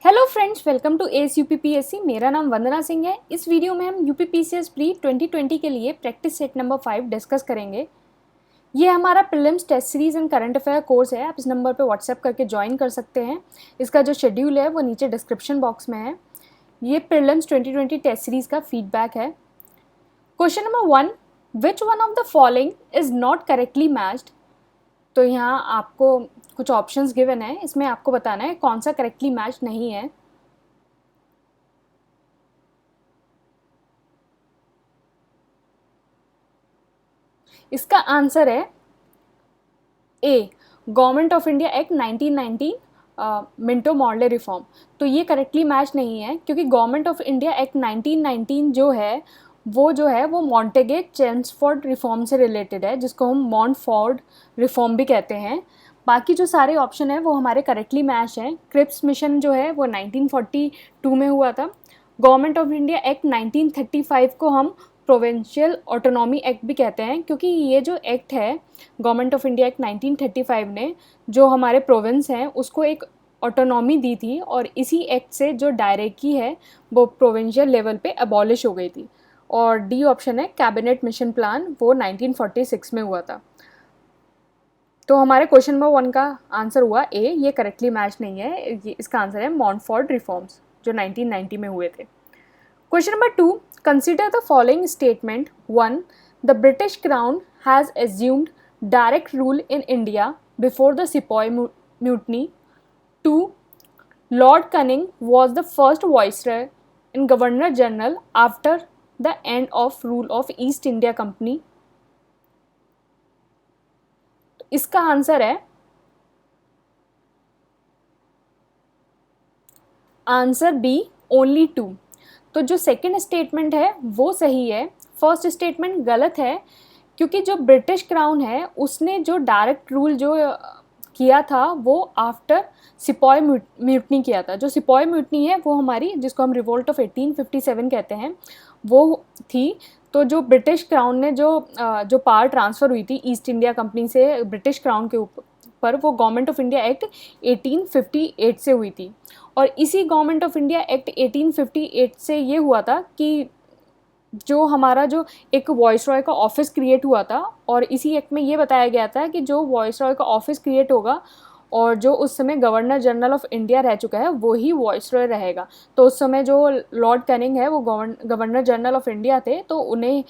Hello friends, welcome to S UPPSC. मेरा नाम वंदना सिंह है। इस वीडियो में हम यूपीपीसीएस प्री 2020 के लिए प्रैक्टिस सेट नंबर 5 डिस्कस करेंगे। ये हमारा prelims test series and current affair course है। आप इस नंबर पे व्हाट्सएप करके ज्वाइन कर सकते हैं। इसका जो शेड्यूल है वो नीचे डिस्क्रिप्शन बॉक्स में है। ये प्रीलिम्स 2020 टेस्ट सीरीज का फीडबैक है। Question number 1, which one of the following is not correctly matched. तो यहाँ आपको कुछ ऑप्शंस गिवन है, इसमें आपको बताना है कौन सा करेक्टली मैच नहीं है। इसका आंसर है A, government of India act 1919 Minto Morley reform. तो ये करेक्टली मैच नहीं है, क्योंकि गवर्नमेंट ऑफ इंडिया एक्ट 1919 जो है वो मॉन्टेगे चेम्सफोर्ड रिफॉर्म से रिलेटेड है, जिसको हम मॉन्टफोर्ड रिफॉर्म भी कहते हैं। बाकी जो सारे ऑप्शन है वो हमारे करेक्टली मैच हैं। क्रिप्स मिशन जो है वो 1942 में हुआ था। गवर्नमेंट ऑफ इंडिया एक्ट 1935 को हम प्रोविंशियल ऑटोनॉमी एक्ट भी कहते हैं, क्योंकि ये जो एक्ट है गवर्नमेंट ऑफ इंडिया एक्ट 1935 ने जो हमारे प्रोविंस हैं उसको एक ऑटोनॉमी दी थी, और इसी एक्ट से जो डायरेक्टली है वो प्रोविंशियल लेवल पे अबॉलिश हो गई थी। और डी ऑप्शन है कैबिनेट मिशन प्लान, वो 1946 में हुआ था। तो हमारे क्वेश्चन नंबर 1 का आंसर हुआ ए, ये करेक्टली मैच नहीं है। इसका आंसर है मॉन्टफोर्ड रिफॉर्म्स जो 1990 में हुए थे। Question number 2. Consider the following statement. 1. The British Crown has assumed direct rule in India before the Sepoy Mutiny. 2. Lord Canning was the first Viceroy and Governor General after the end of rule of East India Company. इसका answer है answer B, only 2। तो जो second statement है वो सही है, first statement गलत है, क्योंकि जो ब्रिटिश क्राउन है उसने जो डायरेक्ट रूल जो किया था वो आफ्टर सिपॉय म्यूटनी किया था। जो सिपॉय म्यूटनी है वो हमारी, जिसको हम रिवोल्ट ऑफ 1857 कहते हैं, वो थी। तो जो ब्रिटिश क्राउन ने जो पावर ट्रांसफ़र हुई थी ईस्ट इंडिया कंपनी से ब्रिटिश क्राउन के ऊपर, वो गवर्नमेंट ऑफ इंडिया एक्ट 1858 से हुई थी। और इसी गवर्नमेंट ऑफ इंडिया एक्ट 1858 से ये हुआ था कि जो हमारा जो एक वॉइसरॉय का ऑफिस क्रिएट हुआ था, और इसी एक्ट में ये बताया गया था कि जो वॉइसरॉय का ऑफिस क्रिएट होगा और जो उस समय गवर्नर जनरल ऑफ इंडिया रह चुका है वो ही वॉइसरॉय रहेगा। तो उस समय जो लॉर्ड कैनिंग है वो गवर्नर जनरल ऑफ इंडिया थे, तो उन्हें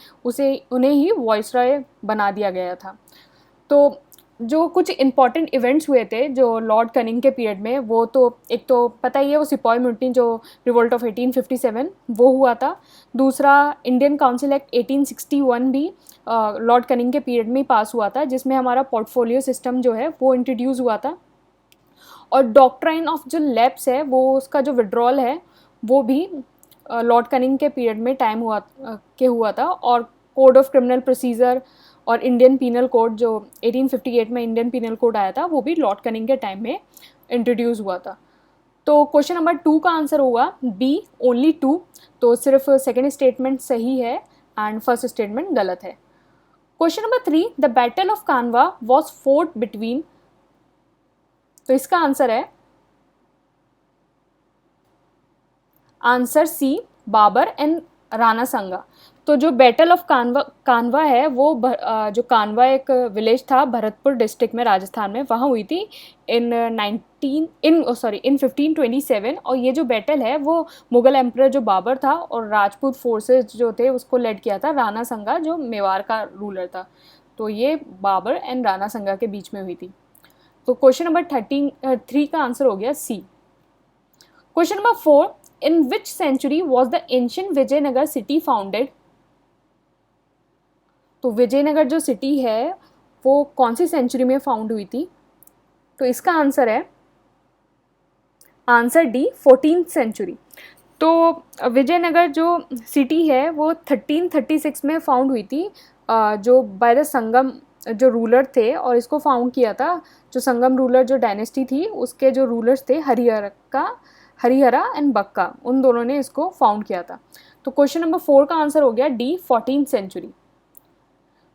ही वॉइसरॉय बना दिया गया था। तो जो कुछ इम्पॉर्टेंट इवेंट्स हुए थे जो लॉर्ड कनिंग के पीरियड में, वो तो एक तो पता ही है, वो सिपॉय म्यूटनी जो रिवोल्ट ऑफ 1857 वो हुआ था। दूसरा, इंडियन काउंसिल एक्ट 1861 भी लॉर्ड कनिंग के पीरियड में ही पास हुआ था, जिसमें हमारा पोर्टफोलियो सिस्टम जो है वो इंट्रोड्यूस हुआ था। और डॉक्ट्राइन ऑफ जो लैप्स है वो उसका जो विड्रॉल है वो भी लॉर्ड कनिंग के पीरियड में हुआ था। और कोड ऑफ क्रिमिनल प्रोसीजर और इंडियन पीनल कोड जो 1858 में इंडियन पीनल कोड आया था वो भी लॉर्ड कनिंग के टाइम में इंट्रोड्यूस हुआ था। तो क्वेश्चन नंबर 2 का आंसर होगा बी, ओनली 2। तो सिर्फ सेकेंड स्टेटमेंट सही है एंड फर्स्ट स्टेटमेंट गलत है। Question number 3, the battle of Khanwa was fought between. तो इसका आंसर है answer C, Babur and Rana Sanga. तो जो बैटल ऑफ कानवा है वो जो कानवा एक विलेज था भरतपुर डिस्ट्रिक्ट में राजस्थान में, वहाँ हुई थी इन 1527। और ये जो बैटल है वो मुगल एम्परर जो बाबर था और राजपूत फोर्सेस जो थे उसको लेड किया था राणा संगा जो मेवाड़ का रूलर था। तो ये बाबर एंड राणा संगा के बीच में हुई थी। तो क्वेश्चन नंबर 3 का आंसर हो गया C. Question number 4, in which century was the ancient Vijayanagar city founded. तो विजयनगर जो सिटी है वो कौन सी सेंचुरी में फाउंड हुई थी। तो इसका आंसर है आंसर डी, 14th सेंचुरी। तो विजयनगर जो सिटी है वो 1336 में फाउंड हुई थी, जो बाय द संगम जो रूलर थे, और इसको फाउंड किया था जो संगम रूलर जो डायनेस्टी थी उसके जो रूलर्स थे हरिहरा एंड बक्का, उन दोनों ने इसको फाउंड किया था। तो क्वेश्चन नंबर 4 का आंसर हो गया D, 14th century.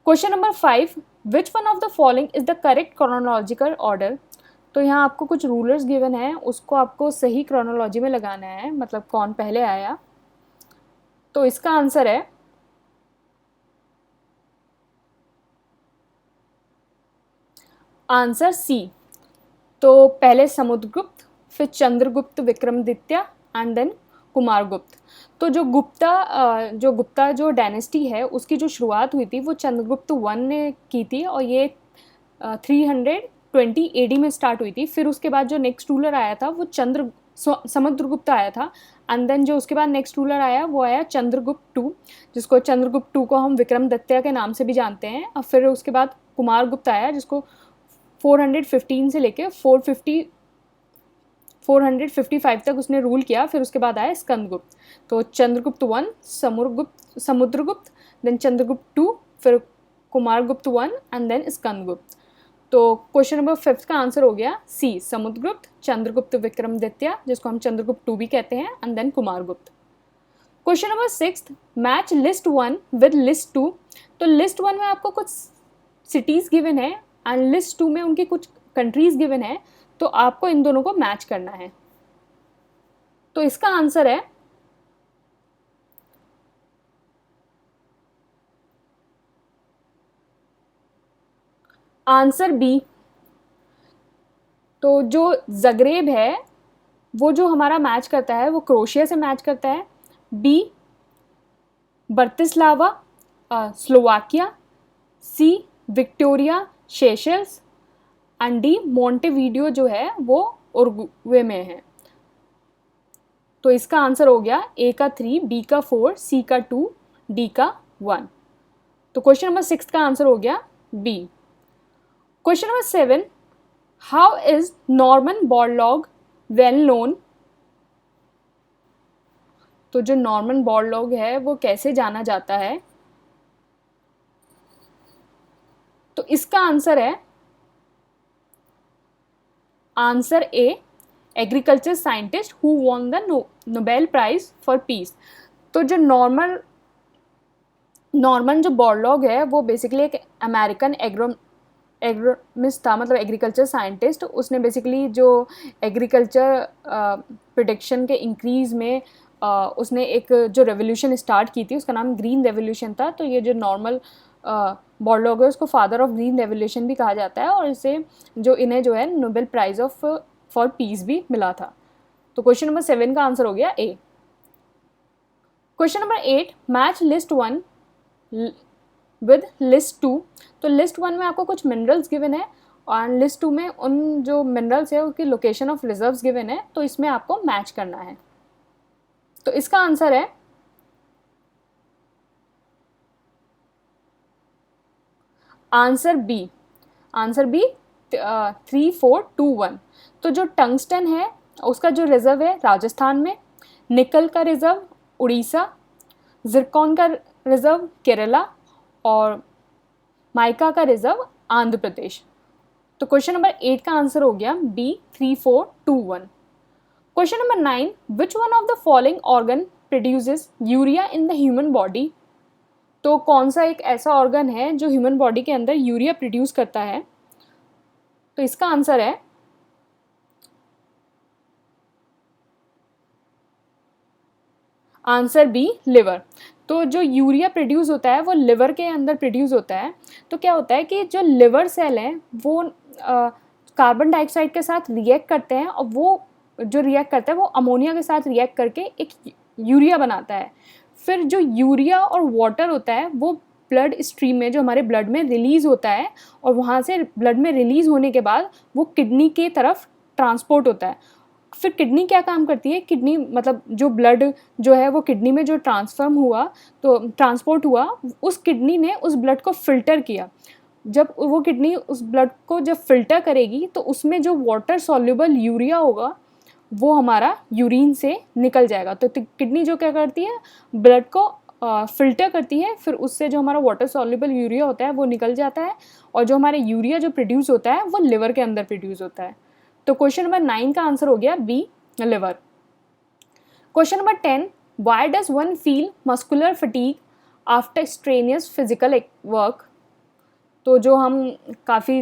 Question number 5, which one of the following is the correct chronological order. तो यहाँ आपको कुछ रूलर्स गिवन है, उसको आपको सही क्रोनोलॉजी में लगाना है, मतलब कौन पहले आया। तो इसका आंसर है आंसर सी। तो पहले समुद्रगुप्त, फिर चंद्रगुप्त विक्रमादित्य एंड देन कुमारगुप्त। तो जो गुप्ता जो डायनेस्टी है उसकी जो शुरुआत हुई थी वो चंद्रगुप्त वन ने की थी, और ये 320 AD में स्टार्ट हुई थी। फिर उसके बाद जो नेक्स्ट रूलर आया था वो समुद्रगुप्त आया था, एंड देन जो उसके बाद नेक्स्ट रूलर आया वो आया चंद्रगुप्त टू, जिसको चंद्रगुप्त टू को हम विक्रमादित्य के नाम से भी जानते हैं। और फिर उसके बाद कुमारगुप्त आया, जिसको 415 से लेके 455 तक उसने रूल किया। फिर उसके बाद आया स्कंदगुप्त। तो Chandragupta one, Samudragupta, then Chandragupta two, फिर Kumaragupta one and then Skandagupta. तो क्वेश्चन नंबर 5 का आंसर हो गया सी, समुद्रगुप्त, चंद्रगुप्त विक्रमादित्य जिसको हम चंद्रगुप्त टू भी कहते हैं, and then Kumaragupta. Question number 6, match list 1 with list 2। तो लिस्ट 1 में आपको कुछ सिटीज़ गिवन है एंड लिस्ट 2 में उनकी कुछ कंट्रीज़ गिवन है, तो आपको इन दोनों को मैच करना है। तो इसका आंसर है आंसर बी। तो जो ज़ग्रेब है वो जो हमारा मैच करता है वो क्रोशिया से मैच करता है। B Bratislava Slovakia, C Victoria Seychelles, and D Montevideo जो है वो उरुग्वे में है। तो इसका आंसर हो गया ए का 3, बी का 4, सी का 2, डी का 1। तो क्वेश्चन नंबर 6 का आंसर हो गया B. Question number 7, how is Norman Borlaug well known. तो जो नॉर्मन बोरलॉग है वो कैसे जाना जाता है। तो इसका आंसर है answer A, agriculture scientist who won the Nobel prize for peace. तो जो नॉर्मन जो बोरलॉग है वो बेसिकली एक अमेरिकन एग्रोमिस्ट था, मतलब एग्रीकल्चर साइंटिस्ट। उसने बेसिकली जो एग्रीकल्चर प्रोडक्शन के इंक्रीज़ में उसने एक जो रेवोल्यूशन स्टार्ट की थी उसका नाम ग्रीन रेवोल्यूशन था। तो ये जो नॉर्मन बोरलॉग है उसको फादर ऑफ ग्रीन रेवोल्यूशन भी कहा जाता है, और इसे जो इन्हें जो है नोबेल प्राइज फॉर पीस भी मिला था। तो क्वेश्चन नंबर 7 का आंसर हो गया A. Question number 8, match list 1 with list 2। तो लिस्ट 1 में आपको कुछ मिनरल्स गिवन है, और लिस्ट 2 में उन जो मिनरल्स है उसकी लोकेशन ऑफ रिजर्व्स गिवन है, तो इसमें आपको मैच करना है। तो इसका आंसर है आंसर बी। Answer B 3, 4, 2, 1। तो जो टंगस्टन है उसका जो रिजर्व है राजस्थान में, निकल का रिजर्व उड़ीसा, जिरकॉन का रिजर्व केरला, और माइका का रिजर्व आंध्र प्रदेश। तो क्वेश्चन नंबर 8 का आंसर हो गया B 3, 4, 2, 1। Question number 9, which one of the following organ produces urea in the human body. तो कौन सा एक ऐसा ऑर्गन है जो ह्यूमन बॉडी के अंदर यूरिया प्रोड्यूस करता है। तो इसका आंसर है आंसर बी, लिवर। तो जो यूरिया प्रोड्यूस होता है वो लिवर के अंदर प्रोड्यूस होता है। तो क्या होता है कि जो लिवर सेल हैं वो कार्बन डाइऑक्साइड के साथ रिएक्ट करते हैं, और वो जो रिएक्ट करता है वो अमोनिया के साथ रिएक्ट करके एक यूरिया बनाता है। फिर जो यूरिया और वाटर होता है वो ब्लड स्ट्रीम में, जो हमारे ब्लड में रिलीज़ होता है, और वहाँ से ब्लड में रिलीज़ होने के बाद वो किडनी के तरफ ट्रांसपोर्ट होता है। फिर किडनी क्या काम करती है, किडनी मतलब जो ब्लड जो है वो किडनी में जो ट्रांसपोर्ट हुआ, उस किडनी ने उस ब्लड को फिल्टर किया। जब वो किडनी उस ब्लड को जब फिल्टर करेगी तो उसमें जो वाटर सॉल्युबल यूरिया होगा वो हमारा यूरिन से निकल जाएगा। तो किडनी जो क्या करती है, ब्लड को फिल्टर करती है, फिर उससे जो हमारा वाटर सॉल्युबल यूरिया होता है वो निकल जाता है, और जो हमारे यूरिया जो प्रोड्यूस होता है वो लिवर के अंदर प्रोड्यूस होता है। तो क्वेश्चन नंबर 9 का आंसर हो गया B, liver. Question number 10, why does one feel muscular fatigue after strenuous physical work. तो जो हम काफ़ी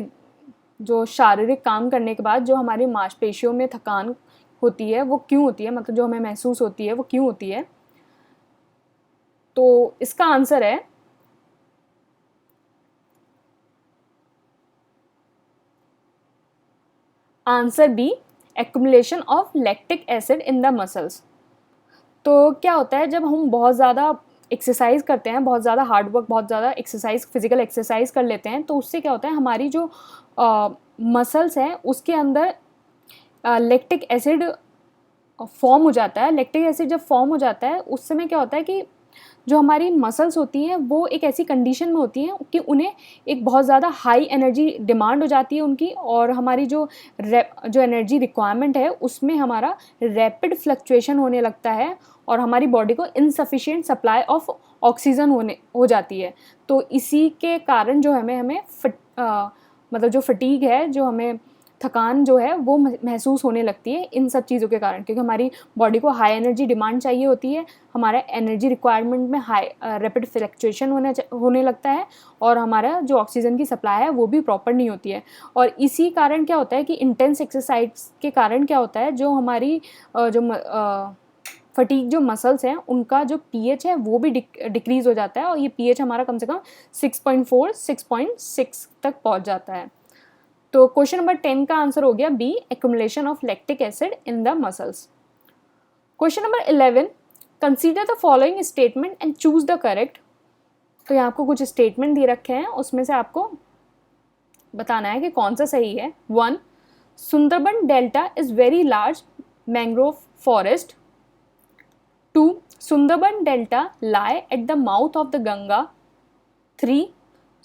जो शारीरिक काम करने के बाद जो हमारी मांसपेशियों में थकान होती है वो क्यों होती है, मतलब जो हमें महसूस होती है वो क्यों होती है। तो इसका आंसर है answer B, accumulation of lactic acid in the muscles. तो क्या होता है, जब हम बहुत ज़्यादा एक्सरसाइज करते हैं, बहुत ज़्यादा हार्ड वर्क, बहुत ज़्यादा एक्सरसाइज, फिजिकल एक्सरसाइज कर लेते हैं, तो उससे क्या होता है, हमारी जो मसल्स हैं उसके अंदर लैक्टिक एसिड फॉर्म हो जाता है। लैक्टिक एसिड जब फॉर्म हो जाता है उस समय क्या होता है कि जो हमारी मसल्स होती हैं वो एक ऐसी कंडीशन में होती हैं कि उन्हें एक बहुत ज़्यादा हाई एनर्जी डिमांड हो जाती है उनकी, और हमारी जो एनर्जी रिक्वायरमेंट है उसमें हमारा रैपिड फ्लक्चुएशन होने लगता है और हमारी बॉडी को इनसफिशिएंट सप्लाई ऑफ ऑक्सीजन हो जाती है। तो इसी के कारण जो हमें मतलब जो फटीग है, जो हमें थकान जो है वो महसूस होने लगती है इन सब चीज़ों के कारण, क्योंकि हमारी बॉडी को हाई एनर्जी डिमांड चाहिए होती है, हमारा एनर्जी रिक्वायरमेंट में हाई रैपिड फ्लक्चुएशन होने लगता है और हमारा जो ऑक्सीजन की सप्लाई है वो भी प्रॉपर नहीं होती है। और इसी कारण क्या होता है कि इंटेंस एक्सरसाइज के कारण क्या होता है, जो हमारी फटीग जो मसल्स हैं उनका जो पीएच है वो भी डिक्रीज़ हो जाता है, और ये पीएच हमारा कम से कम 6.4 6.6 तक पहुंच जाता है। तो क्वेश्चन नंबर 10 का आंसर हो गया B, accumulation of lactic acid in the muscles. Question number 11, consider the following statement and choose the correct. तो यहाँ आपको कुछ स्टेटमेंट दे रखे हैं, उसमें से आपको बताना है कि कौन सा सही है। 1, Sundarban delta is very large mangrove forest. 2, Sundarban delta lie at the mouth of the Ganga. 3,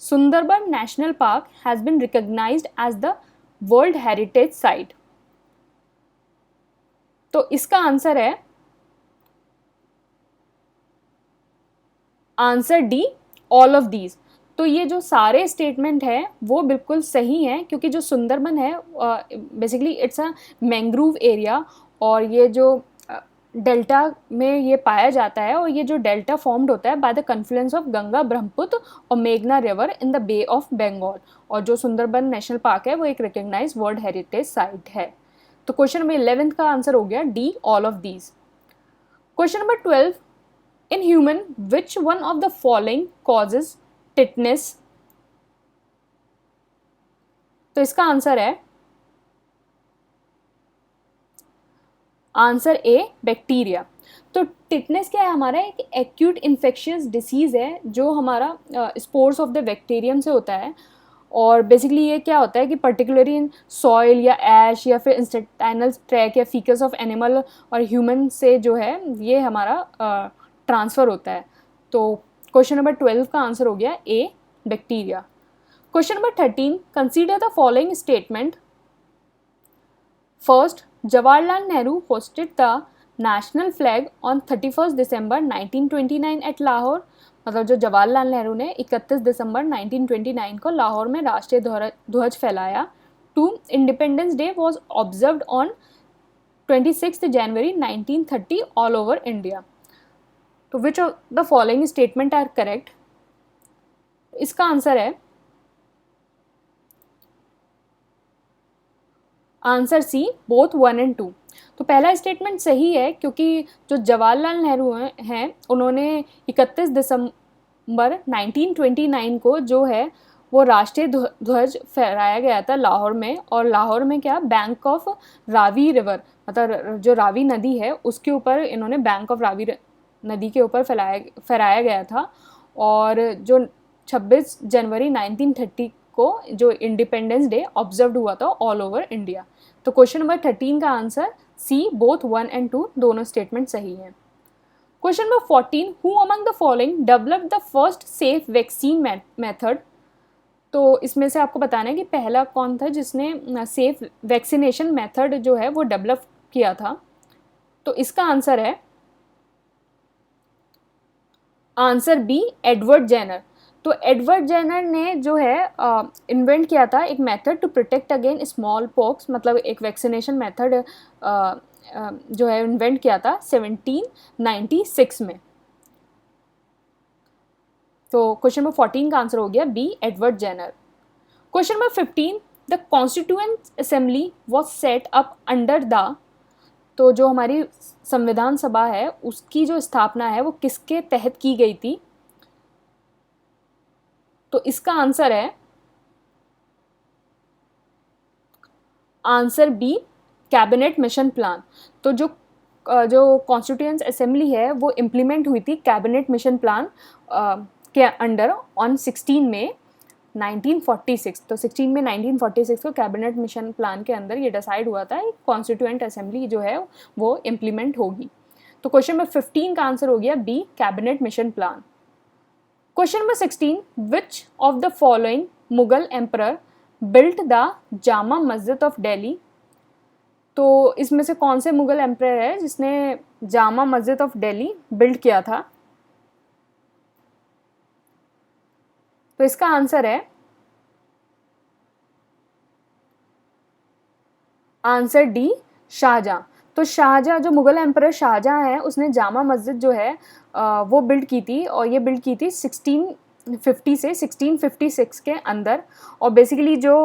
Sundarban National Park has been recognized as the World Heritage Site. तो इसका आंसर है answer D, all of these. तो ये जो सारे statement है वो बिल्कुल सही हैं, क्योंकि जो सुंदरबन है basically it's a mangrove area, और ये जो डेल्टा में ये पाया जाता है, और ये जो डेल्टा फॉर्म्ड होता है by the confluence of Ganga, Brahmaputra और मेघना river in the bay of Bengal. और जो सुंदरबन नेशनल पार्क है वो एक रिकग्नाइज वर्ल्ड हेरिटेज साइट है। तो क्वेश्चन नंबर 11 का आंसर हो गया D, all of these. Question number 12, in human which one of the following causes tetanus. तो इसका आंसर है आंसर ए, बैक्टीरिया। तो टिटनेस क्या है, हमारा एक एक्यूट इन्फेक्शियस डिसीज़ है जो हमारा स्पोर्स ऑफ द बैक्टीरियम से होता है। और बेसिकली ये क्या होता है कि पर्टिकुलरली इन सॉइल या ऐश या फिर इंस्टेटाइनल ट्रैक या फीकस ऑफ एनिमल और ह्यूमन से जो है ये हमारा ट्रांसफ़र होता है। तो क्वेश्चन नंबर 12 का आंसर हो गया A, bacteria. Question number 13, consider the following statement. First, Jawaharlal Nehru hosted the national flag on 31st December 1929 at Lahore। मतलब जो जवाहरलाल नेहरू ने 31 दिसंबर 1929 को लाहौर में राष्ट्रीय ध्वज फैलाया। 2, independence day was observed on 26 January 1930 all over India. तो which of the following statement are correct. इसका आंसर है आंसर सी, बोथ 1 and 2। तो पहला स्टेटमेंट सही है, क्योंकि जो जवाहरलाल नेहरू हैं उन्होंने 31 दिसंबर 1929 को जो है वो राष्ट्रीय ध्वज फहराया गया था लाहौर में। और लाहौर में क्या, बैंक ऑफ रावी रिवर, मतलब जो रावी नदी है उसके ऊपर इन्होंने बैंक ऑफ रावी नदी के ऊपर फहराया गया था। और जो 26 जनवरी 1930 को जो इंडिपेंडेंस डे ऑब्जर्व हुआ था ऑल ओवर इंडिया। तो क्वेश्चन नंबर 13 का आंसर सी, बोथ 1 and 2 दोनों स्टेटमेंट सही हैं। Question number 14, who among the following developed the first safe vaccine method. तो इसमें से आपको बताना है कि पहला कौन था जिसने सेफ वैक्सीनेशन मेथड जो है वो डेवलप किया था। तो इसका आंसर है आंसर बी, एडवर्ड जेनर। तो एडवर्ड जेनर ने जो है इन्वेंट किया था एक method to protect again small pox, मतलब एक वैक्सीनेशन मेथड जो है इन्वेंट किया था 1796 में। तो क्वेश्चन नंबर 14 का आंसर हो गया B, Edward Jenner. Question number 15, the constituent assembly was set up under the, तो जो हमारी संविधान सभा है उसकी जो स्थापना है वो किसके तहत की गई थी? तो इसका आंसर है answer B, cabinet mission plan. तो जो कॉन्स्टिट्यूएंट असेंबली है वो इम्प्लीमेंट हुई थी कैबिनेट मिशन प्लान के अंडर ऑन 16 मई 1946। तो 16 में 1946 को कैबिनेट मिशन प्लान के अंदर ये डिसाइड हुआ था कॉन्स्टिट्यूएंट असेंबली जो है वो इम्प्लीमेंट होगी। तो क्वेश्चन नंबर 15 का आंसर हो गया B, cabinet mission plan. Question number 16, which of the following Mughal emperor built the Jama Masjid of Delhi? तो इसमें से कौन से मुगल एम्परर है जिसने जामा मस्जिद ऑफ दिल्ली बिल्ड किया था? तो इसका आंसर है आंसर डी, शाहजहां। तो शाहजहां, जो मुगल एम्परर शाहजहां है, उसने जामा मस्जिद जो है वो बिल्ड की थी, और ये बिल्ड की थी 1650 से 1656 के अंदर। और बेसिकली जो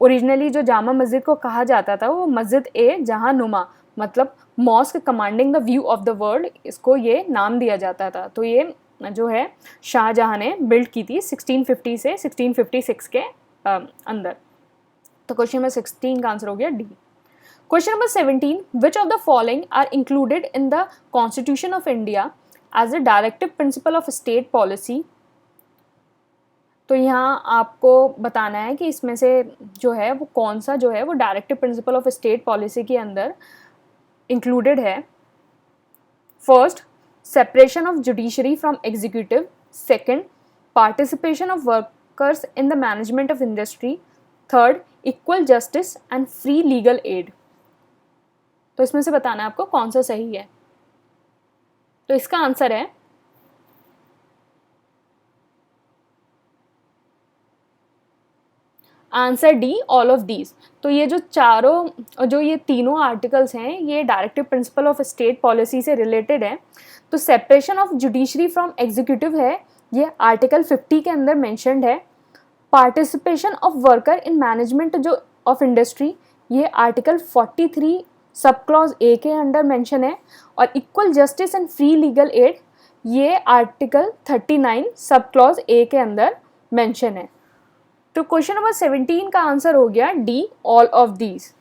ओरिजिनली जो जामा मस्जिद को कहा जाता था वो मस्जिद ए जहां नुमा, मतलब mosque commanding the view of the world, इसको ये नाम दिया जाता था। तो ये जो है शाहजहां ने बिल्ड की थी 1650 से 1656 के अंदर। तो क्वेश्चन नंबर 16 का आंसर हो गया D. Question number 17, which of the following are included in the constitution of India as a directive principle of state policy? तो यहाँ आपको बताना है कि इसमें से जो है वो कौन सा जो है वो directive principle of state policy के अंदर इंक्लूडेड है। First, separation of judiciary from executive. Second, participation of workers in the management of industry. Third, equal justice and free legal aid. तो इसमें से बताना है आपको कौन सा सही है। तो इसका आंसर है answer D, all of these. तो ये जो ये तीनों आर्टिकल्स हैं ये directive principle of state policy से रिलेटेड है। तो separation of judiciary from executive है, ये आर्टिकल 50 के अंदर मेंशन्ड है। Participation of worker in management जो ऑफ इंडस्ट्री, ये आर्टिकल 43 सब क्लॉज ए के अंडर मेंशन है। और equal justice and free legal aid, ये आर्टिकल 39 सब क्लॉज ए के अंदर मेंशन है। तो क्वेश्चन नंबर 17 का आंसर हो गया D, all of these.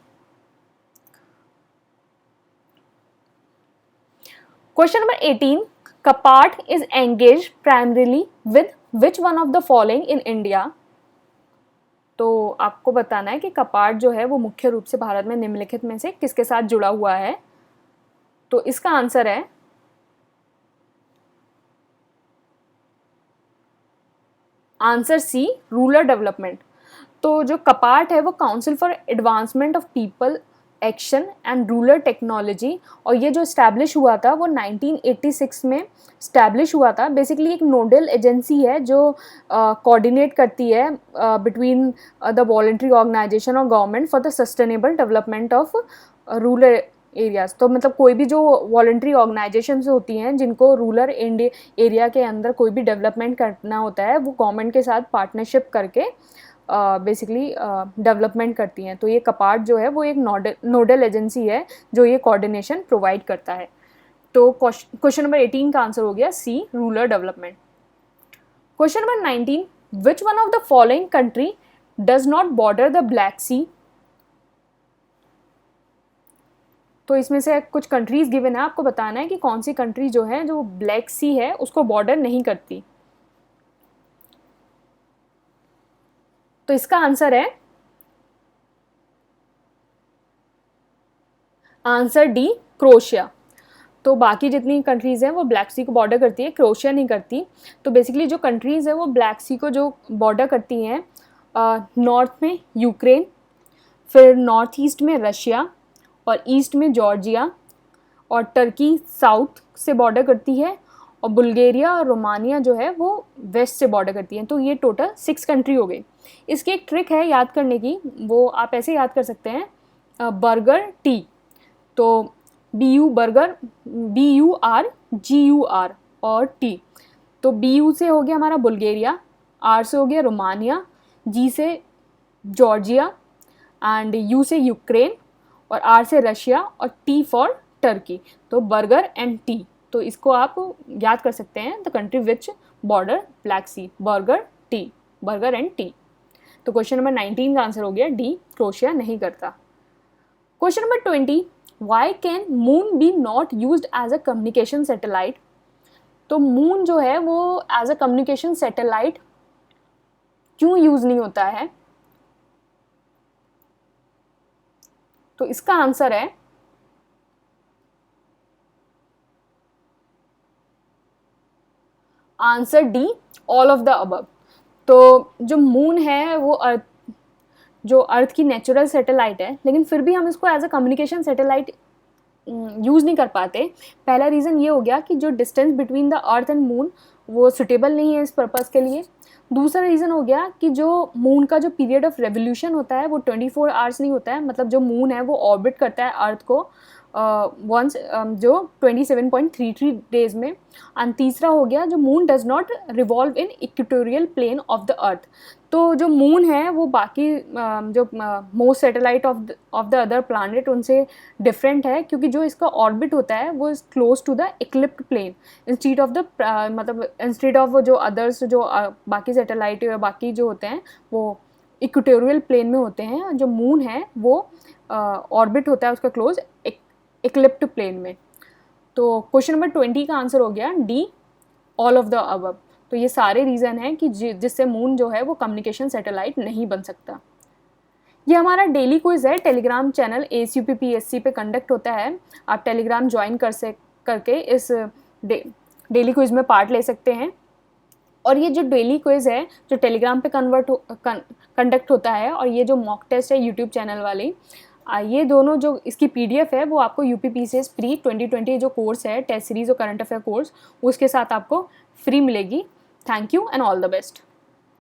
Question number 18, कपाट is engage primarily with which one of the following in India? तो आपको बताना है कि कपाट जो है वो मुख्य रूप से भारत में निम्नलिखित में से किसके साथ जुड़ा हुआ है। तो इसका आंसर है आंसर सी, रूरल डेवलपमेंट। तो जो कपाट है वो council for advancement of people action and rural technology, और ये जो इस्टेब्लिश हुआ था वो 1986 में इस्टेब्लिश हुआ था। बेसिकली एक नोडल एजेंसी है जो कोऑर्डिनेट करती है बिटवीन द वॉलंटरी ऑर्गेनाइजेशन और government for the sustainable development of rural areas. तो मतलब कोई भी जो वॉलंटरी ऑर्गेनाइजेशंस होती हैं जिनको रूरल एरिया के अंदर कोई भी डेवलपमेंट करना होता है, वो गवर्नमेंट के साथ पार्टनरशिप करके बेसिकली डेवलपमेंट करती हैं। तो ये कपाट जो है वो एक नोडल एजेंसी है जो ये कोऑर्डिनेशन प्रोवाइड करता है। तो क्वेश्चन नंबर 18 का आंसर हो गया C, rural development. Question number 19, which one of the following country does not border the black sea? तो इसमें से कुछ कंट्रीज गिवन है, आपको बताना है कि कौन सी कंट्री जो है जो ब्लैक सी है उसको बॉर्डर नहीं करती। तो इसका आंसर है आंसर डी, क्रोएशिया। तो बाकी जितनी कंट्रीज़ हैं वो ब्लैक सी को बॉर्डर करती है, क्रोएशिया नहीं करती। तो बेसिकली जो कंट्रीज़ हैं वो ब्लैक सी को जो बॉर्डर करती हैं, नॉर्थ में यूक्रेन, फिर नॉर्थ ईस्ट में रशिया, और ईस्ट में जॉर्जिया, और टर्की साउथ से बॉर्डर करती है, और बुल्गारिया और रोमानिया जो है वो वेस्ट से बॉर्डर करती हैं। तो ये टोटल 6 कंट्री हो गई। इसकी एक ट्रिक है याद करने की, वो आप ऐसे याद कर सकते हैं, बर्गर टी। तो BU बर्गर, BUR GUR और टी। तो BU से हो गया हमारा बुल्गारिया, R से हो गया रोमानिया, G से जॉर्जिया, एंड यू से यूक्रेन, और आर से रशिया, और टी फॉर टर्की। तो बर्गर एंड टी, तो इसको आप याद कर सकते हैं, the country which border black sea, burger and T. तो क्वेश्चन नंबर 19 का आंसर हो गया डी, क्रोएशिया नहीं करता। Question number 20, why can moon be not used as a communication satellite. तो मून जो है वो एज अ कम्युनिकेशन सैटेलाइट क्यों यूज नहीं होता है? तो इसका आंसर है answer D, all of the above. तो जो मून है वो अर्थ की नेचुरल सैटेलाइट है, लेकिन फिर भी हम इसको as a communication satellite use नहीं कर पाते। पहला रीज़न ये हो गया कि जो distance between the earth and moon वो सुटेबल नहीं है इस पर्पज़ के लिए। दूसरा रीज़न हो गया कि जो मून का जो पीरियड ऑफ रेवोल्यूशन होता है वो 24 आवर्स नहीं होता है, मतलब जो मून है वो ऑर्बिट करता है अर्थ को वंस जो 27.33 डेज में। एंड तीसरा हो गया जो moon does not revolve in equatorial plane of the earth. तो जो मून है वो बाकी जो most satellite of the other planet उनसे डिफरेंट है, क्योंकि जो इसका ऑर्बिट होता है वो is close to the ecliptic plane instead of the मतलब इंस्टीड ऑफ जो अदर्स जो बाकी सैटेलाइट या बाकी जो होते हैं वो इक्वेटोरियल प्लेन में होते हैं। जो मून है वो ऑर्बिट होता है उसका क्लोज इक्लिप्ट प्लेन में। तो क्वेश्चन नंबर 20 का आंसर हो गया D, all of the above. तो ये सारे रीज़न हैं कि जिससे मून जो है वो कम्युनिकेशन सैटेलाइट नहीं बन सकता। ये हमारा डेली क्विज़ है, टेलीग्राम चैनल ACUPPSC पे कंडक्ट होता है। आप टेलीग्राम ज्वाइन करके इस डेली क्विज़ में पार्ट ले सकते हैं। और ये जो डेली क्विज़ है जो टेलीग्राम पे कंडक्ट होता है, और ये जो मॉक टेस्ट है यूट्यूब चैनल वाली, ये दोनों जो इसकी PDF है वो आपको UPPCS प्री 2020 जो कोर्स है टेस्ट सीरीज़ और करंट अफेयर कोर्स, उसके साथ आपको फ्री मिलेगी। Thank you and all the best.